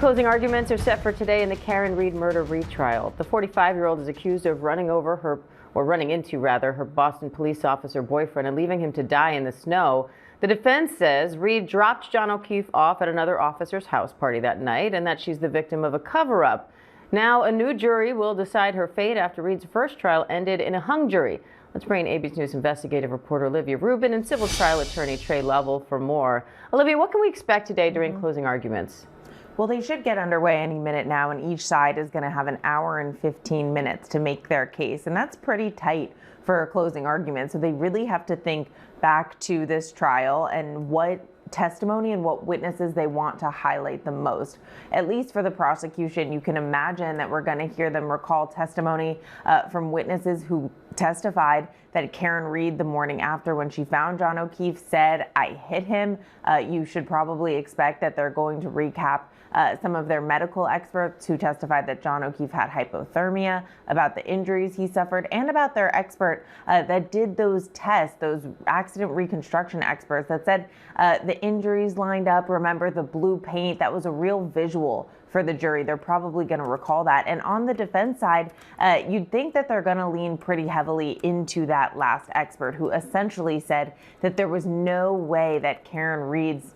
Closing arguments are set for today in the Karen Reed murder retrial. The 45-year-old is accused of running into her Boston police officer boyfriend and leaving him to die in the snow. The defense says Reed dropped John O'Keefe off at another officer's house party that night and that she's the victim of a cover-up. Now a new jury will decide her fate after Reed's first trial ended in a hung jury. Let's bring in AB's News investigative reporter Olivia Rubin and civil trial attorney Tre Lovell for more. Olivia, what can we expect today during closing arguments? Well, they should get underway any minute now, and each side is going to have an hour and 15 minutes to make their case, and that's pretty tight for a closing argument. So they really have to think back to this trial and what testimony and what witnesses they want to highlight the most. At least for the prosecution, you can imagine that we're going to hear them recall testimony from witnesses who testified that Karen Reed, the morning after when she found John O'Keefe, said, "I hit him." You should probably expect that they're going to recap some of their medical experts who testified that John O'Keefe had hypothermia, about the injuries he suffered, and about their expert that did those tests, those accident reconstruction experts that said the injuries lined up. Remember the blue paint? That was a real visual for the jury. They're probably going to recall that. And on the defense side, you'd think that they're going to lean pretty heavily into that last expert who essentially said that there was no way that Karen Reed's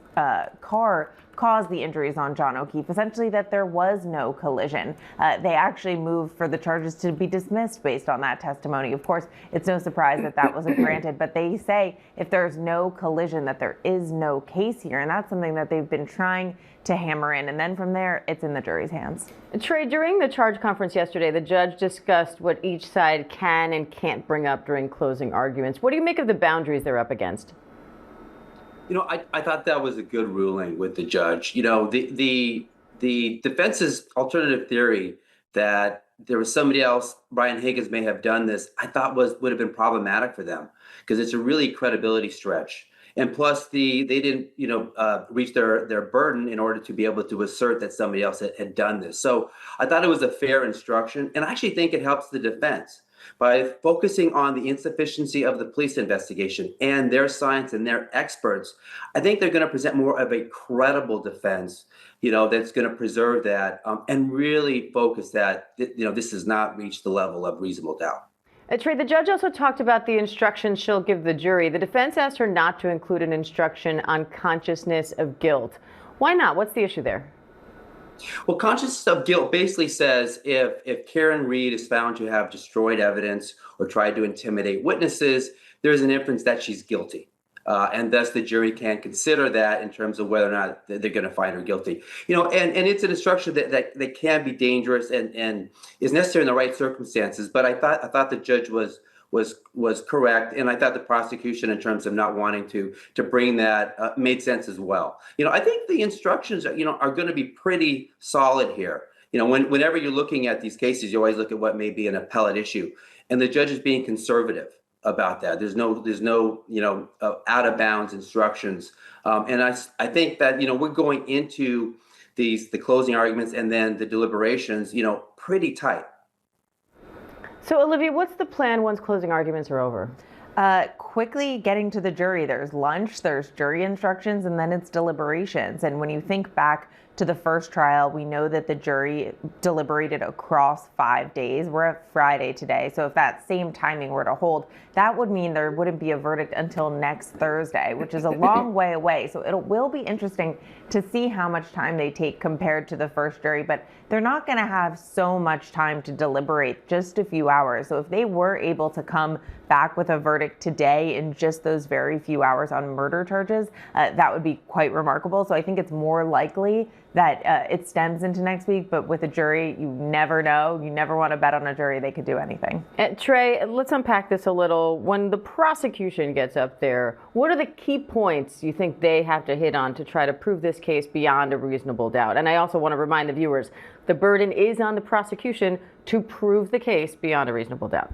car caused the injuries on John O'Keefe, essentially that there was no collision. They actually moved for the charges to be dismissed based on that testimony. Of course, it's no surprise that that wasn't granted, but they say if there's no collision, that there is no case here, and that's something that they've been trying to hammer in, and then from there, it's in the jury's hands. Tre, during the charge conference yesterday, the judge discussed what each side can and can't bring up during closing arguments. What do you make of the boundaries they're up against? You know, I thought that was a good ruling with the judge. You know, the defense's alternative theory that there was somebody else, Brian Higgins may have done this, I thought would have been problematic for them because it's a really credibility stretch. And plus, they didn't, reach their burden in order to be able to assert that somebody else had done this. So I thought it was a fair instruction, and I actually think it helps the defense by focusing on the insufficiency of the police investigation and their science and their experts. I think they're going to present more of a credible defense, that's going to preserve that and really focus that, this has not reached the level of reasonable doubt. Tre, the judge also talked about the instructions she'll give the jury. The defense asked her not to include an instruction on consciousness of guilt. Why not? What's the issue there? Well, consciousness of guilt basically says if Karen Reed is found to have destroyed evidence or tried to intimidate witnesses, there's an inference that she's guilty. And thus the jury can consider that in terms of whether or not they're going to find her guilty. And it's an instruction that can be dangerous and is necessary in the right circumstances. But I thought the judge was correct, and I thought the prosecution, in terms of not wanting to bring that, made sense as well. I think the instructions are going to be pretty solid here. Whenever you're looking at these cases, you always look at what may be an appellate issue, and the judge is being conservative about that. There's no out of bounds instructions, and I think that we're going into the closing arguments and then the deliberations pretty tight. So, Olivia, what's the plan once closing arguments are over? Quickly getting to the jury. There's lunch, there's jury instructions, and then it's deliberations. And when you think back to the first trial, we know that the jury deliberated across 5 days. We're at Friday today. So if that same timing were to hold, that would mean there wouldn't be a verdict until next Thursday, which is a long way away. So it will be interesting to see how much time they take compared to the first jury, but they're not going to have so much time to deliberate, just a few hours. So if they were able to come back with a verdict today in just those very few hours on murder charges, that would be quite remarkable. So I think it's more likely that it stems into next week, but with a jury, you never know. You never want to bet on a jury. They could do anything. Tre, let's unpack this a little. When the prosecution gets up there, what are the key points you think they have to hit on to try to prove this case beyond a reasonable doubt? And I also want to remind the viewers, the burden is on the prosecution to prove the case beyond a reasonable doubt.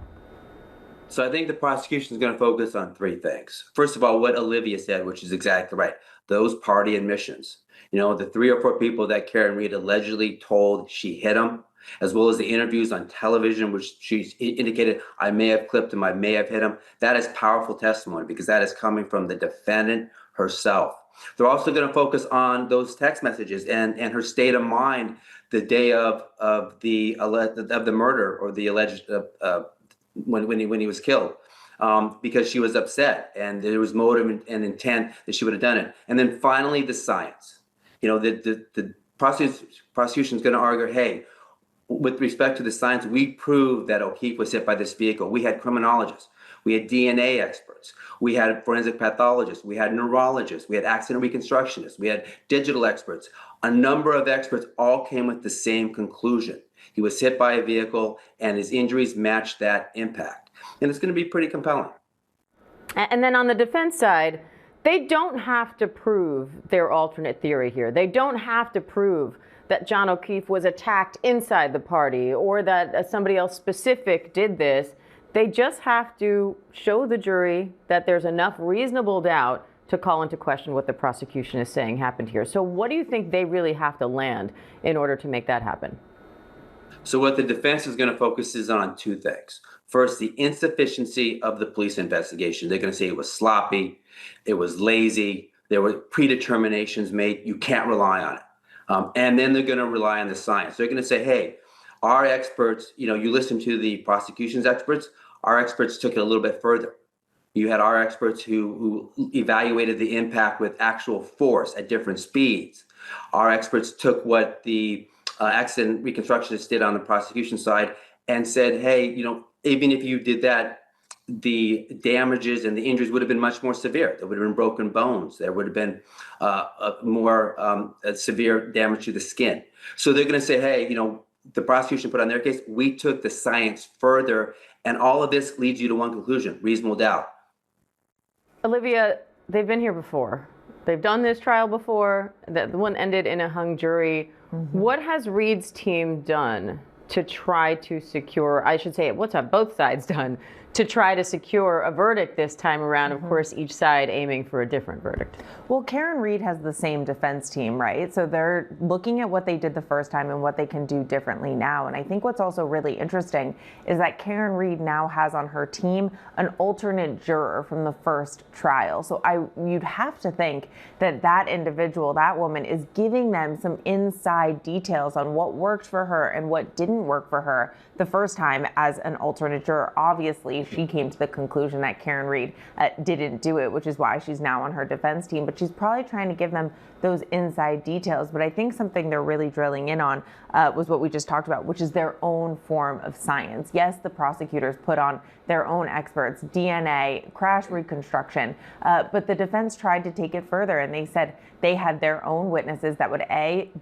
So I think the prosecution is going to focus on three things. First of all, what Olivia said, which is exactly right. Those party admissions. The 3 or 4 people that Karen Reed allegedly told she hit him, as well as the interviews on television, which she indicated, I may have clipped him, I may have hit him. That is powerful testimony because that is coming from the defendant herself. They're also going to focus on those text messages and her state of mind the day of the murder or the alleged when he was killed, because she was upset and there was motive and intent that she would have done it. And then finally, the science. The prosecution is going to argue, hey, with respect to the science, we proved that O'Keefe was hit by this vehicle. We had criminologists, we had DNA experts, we had forensic pathologists, we had neurologists, we had accident reconstructionists, we had digital experts. A number of experts all came with the same conclusion. He was hit by a vehicle and his injuries matched that impact. And it's going to be pretty compelling. And then on the defense side, they don't have to prove their alternate theory here. They don't have to prove that John O'Keefe was attacked inside the party or that somebody else specific did this. They just have to show the jury that there's enough reasonable doubt to call into question what the prosecution is saying happened here. So what do you think they really have to land in order to make that happen? So what the defense is going to focus is on two things. First, the insufficiency of the police investigation. They're going to say it was sloppy, it was lazy, there were predeterminations made, you can't rely on it. And then they're going to rely on the science. They're going to say, hey, our experts, you listen to the prosecution's experts, our experts took it a little bit further. You had our experts who evaluated the impact with actual force at different speeds. Our experts took what the accident reconstructionists did on the prosecution side and said, hey, even if you did that, the damages and the injuries would have been much more severe. There would have been broken bones. There would have been more severe damage to the skin. So they're going to say, hey, the prosecution put on their case, we took the science further, and all of this leads you to one conclusion: reasonable doubt. Olivia, they've been here before. They've done this trial before. The one ended in a hung jury. Mm-hmm. What has Reed's team done to try to secure, I should say, what's have both sides done to try to secure a verdict this time around? Of course, each side aiming for a different verdict. Well, Karen Reed has the same defense team, right? So they're looking at what they did the first time and what they can do differently now. And I think what's also really interesting is that Karen Reed now has on her team an alternate juror from the first trial. So you'd have to think that that individual, that woman, is giving them some inside details on what worked for her and what didn't work for her the first time as an alternate juror. Obviously, she came to the conclusion that Karen Reed didn't do it, which is why she's now on her defense team. But she's probably trying to give them those inside details. But I think something they're really drilling in on was what we just talked about, which is their own form of science. Yes, the prosecutors put on their own experts, DNA, crash reconstruction, but the defense tried to take it further, and they said they had their own witnesses that would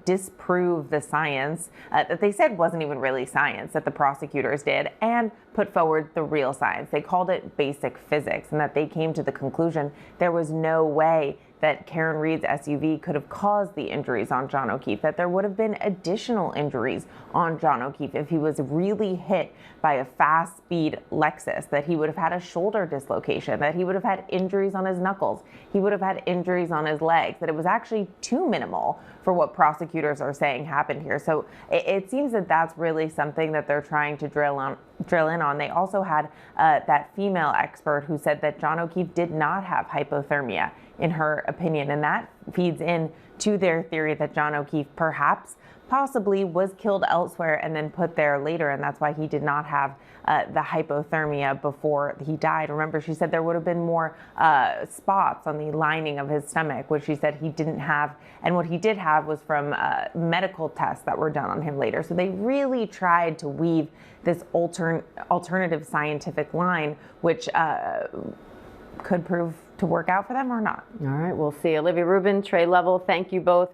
disprove the science that they said wasn't even really science that the prosecutors did, and put forward the real science. They called it basic physics, and that they came to the conclusion there was no way that Karen Reed's SUV could have caused the injuries on John O'Keefe, that there would have been additional injuries on John O'Keefe if he was really hit by a fast-speed Lexus, that he would have had a shoulder dislocation, that he would have had injuries on his knuckles, he would have had injuries on his legs, that it was actually too minimal for what prosecutors are saying happened here. So it seems that that's really something that they're trying to drill in on. They also had that female expert who said that John O'Keefe did not have hypothermia, in her opinion, and that feeds in to their theory that John O'Keefe possibly was killed elsewhere and then put there later, and that's why he did not have the hypothermia before he died. Remember, she said there would have been more spots on the lining of his stomach, which she said he didn't have, and what he did have was from medical tests that were done on him later. So they really tried to weave this alternative scientific line, which could prove to work out for them or not. All right, we'll see. Olivia Rubin, Tre Lovell, thank you both.